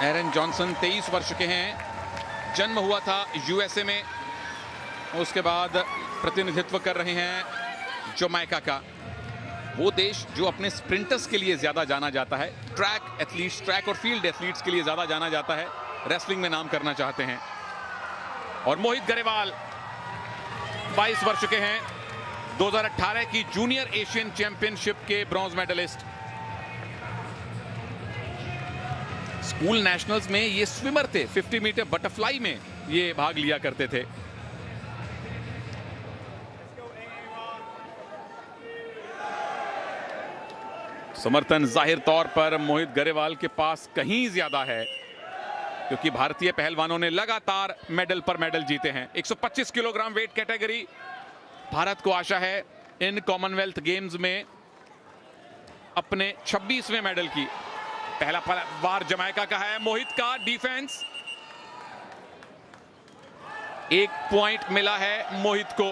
एरन Johnson 23 वर्ष के हैं, जन्म हुआ था यूएसए में, उसके बाद प्रतिनिधित्व कर रहे हैं जमैका का, वो देश जो अपने स्प्रिंटर्स के लिए ज्यादा जाना जाता है, ट्रैक एथलीट्स, ट्रैक और फील्ड एथलीट्स के लिए ज्यादा जाना जाता है, रेसलिंग में नाम करना चाहते हैं। और मोहित गरेवाल 22 वर्ष के हैं, 2018 की जूनियर एशियन चैंपियनशिप के ब्रॉन्ज मेडलिस्ट। स्कूल नेशनल्स में ये स्विमर थे, 50 मीटर बटरफ्लाई में ये भाग लिया करते थे। समर्थन जाहिर तौर पर मोहित गरेवाल के पास कहीं ज्यादा है, क्योंकि भारतीय पहलवानों ने लगातार मेडल पर मेडल जीते हैं। 125 किलोग्राम वेट कैटेगरी, भारत को आशा है इन कॉमनवेल्थ गेम्स में अपने 26वें मेडल की। पहला वार जमैका का है, मोहित का डिफेंस, 1 पॉइंट मिला है मोहित को,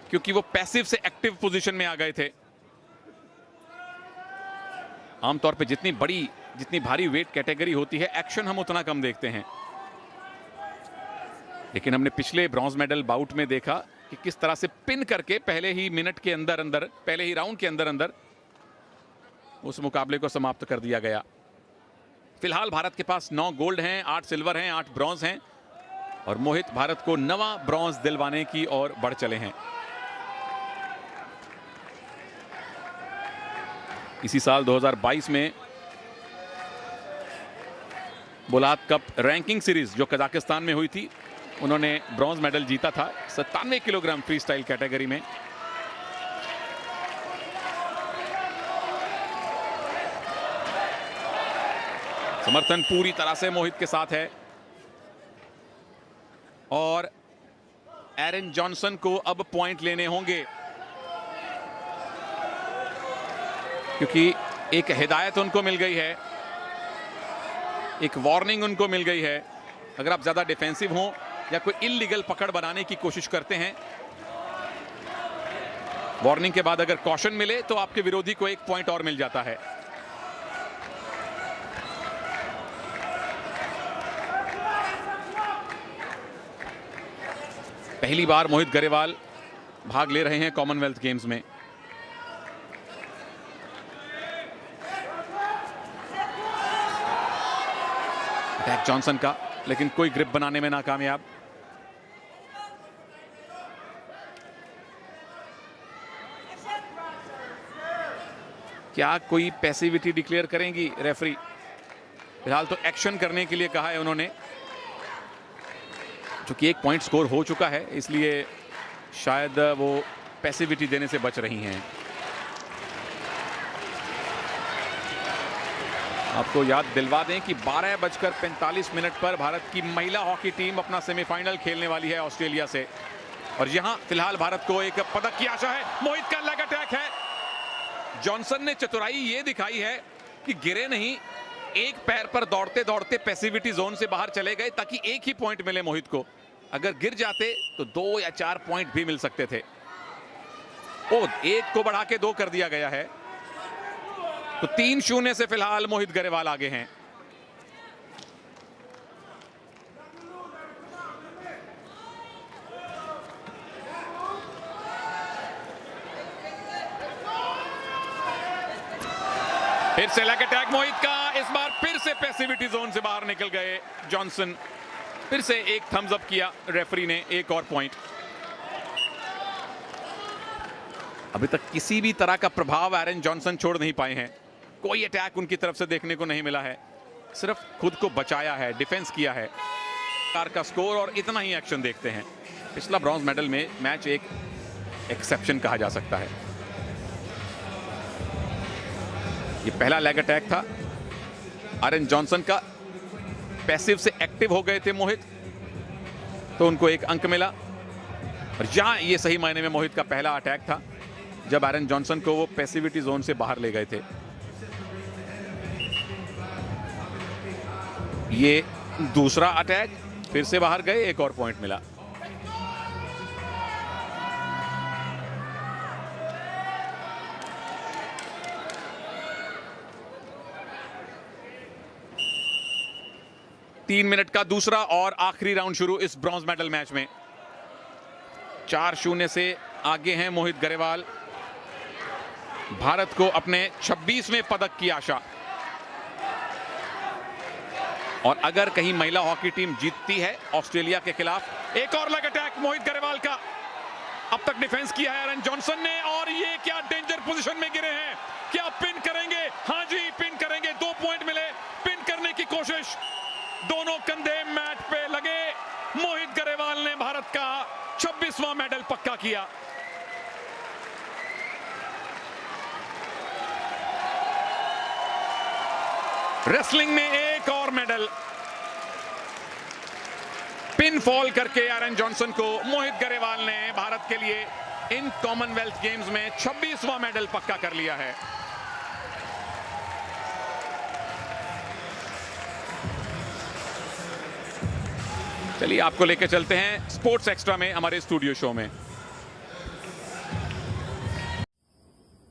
क्योंकि वो पैसिव से एक्टिव पोजीशन में आ गए थे। आमतौर पे जितनी भारी वेट कैटेगरी होती है, एक्शन हम उतना कम देखते हैं, लेकिन हमने पिछले ब्रॉन्ज मेडल बाउट में देखा कि किस तरह से पिन करके पहले ही मिनट के अंदर अंदर, पहले ही राउंड के अंदर अंदर उस मुकाबले को समाप्त कर दिया गया। फिलहाल भारत के पास 9 गोल्ड हैं, 8 सिल्वर हैं, 8 ब्रॉन्ज हैं, और मोहित भारत को 9वां ब्रॉन्ज दिलवाने की ओर बढ़ चले हैं। इसी साल 2022 में बुलात कप रैंकिंग सीरीज जो कजाकिस्तान में हुई थी, उन्होंने ब्रॉन्ज मेडल जीता था 97 किलोग्राम फ्री स्टाइल कैटेगरी में। समर्थन पूरी तरह से मोहित के साथ है, और एरन जॉनसन को अब पॉइंट लेने होंगे, क्योंकि एक हिदायत उनको मिल गई है, एक वार्निंग उनको मिल गई है। अगर आप ज्यादा डिफेंसिव हो या कोई इल्लीगल पकड़ बनाने की कोशिश करते हैं, वार्निंग के बाद अगर कॉशन मिले तो आपके विरोधी को 1 पॉइंट और मिल जाता है। पहली बार मोहित गरेवाल भाग ले रहे हैं कॉमनवेल्थ गेम्स में। अटैक जॉनसन का, लेकिन कोई ग्रिप बनाने में नाकामयाब। क्या कोई पैसिविटी डिक्लेयर करेंगी रेफरी? फिलहाल तो एक्शन करने के लिए कहा है उन्होंने, चूंकि 1 पॉइंट स्कोर हो चुका है, इसलिए शायद वो पैसिविटी देने से बच रही हैं। आपको याद दिलवा दें कि 12:45 पर भारत की महिला हॉकी टीम अपना सेमीफाइनल खेलने वाली है ऑस्ट्रेलिया से, और यहां फिलहाल भारत को एक पदक की आशा है। मोहित का लेग अटैक है, जॉनसन ने चतुराई ये दिखाई है कि गिरे नहीं, एक पैर पर दौड़ते दौड़ते पैसिविटी जोन से बाहर चले गए, ताकि 1 ही पॉइंट मिले मोहित को। अगर गिर जाते तो 2 या 4 पॉइंट भी मिल सकते थे। 1 को बढ़ा के 2 कर दिया गया है, तो 3-0 से फिलहाल मोहित गरेवाल आगे हैं। फिर से लेग अटैक मोहित का, इस बार फिर से पैसिविटी जोन से बाहर निकल गए जॉनसन। फिर से एक थम्स अप किया रेफरी ने, 1 और पॉइंट। अभी तक किसी भी तरह का प्रभाव एरन जॉनसन छोड़ नहीं पाए हैं, कोई अटैक उनकी तरफ से देखने को नहीं मिला है, सिर्फ खुद को बचाया है, डिफेंस किया है। कार का स्कोर और इतना ही एक्शन देखते हैं। पिछला ब्रॉन्ज मेडल में मैच एक एक्सेप्शन कहा जा सकता है। ये पहला लेग अटैक था एरन जॉनसन का, पैसिव से एक्टिव हो गए थे मोहित, तो उनको 1 अंक मिला। और यहां ये सही मायने में मोहित का पहला अटैक था, जब एरन जॉनसन को वो पैसिविटी जोन से बाहर ले गए थे। ये दूसरा अटैक, फिर से बाहर गए, 1 और पॉइंट मिला। 3 मिनट का दूसरा और आखिरी राउंड शुरू इस ब्रॉन्ज मेडल मैच में। 4-0 से आगे हैं मोहित गरेवाल। भारत को अपने 26वें पदक की आशा। और अगर कहीं महिला हॉकी टीम जीतती है ऑस्ट्रेलिया के खिलाफ। एक और लेग अटैक मोहित गरेवाल का। अब तक डिफेंस किया है एरन जॉनसन ने, और ये क्या डेंजर पोजीशन में गिरे हैं। क्या पिन करेंगे? हाँ जी, पिन करेंगे। 2 पॉइंट मिले। पिन करने की कोशिश, दोनों कंधे मैट पे लगे। मोहित गरेवाल ने भारत का 26वां मेडल पक्का किया। रेसलिंग में एक और मेडल। पिन फॉल करके एरन जॉनसन को मोहित गरेवाल ने भारत के लिए इन कॉमनवेल्थ गेम्स में 26वां मेडल पक्का कर लिया है। चलिए आपको लेकर चलते हैं स्पोर्ट्स एक्स्ट्रा में, हमारे स्टूडियो शो में।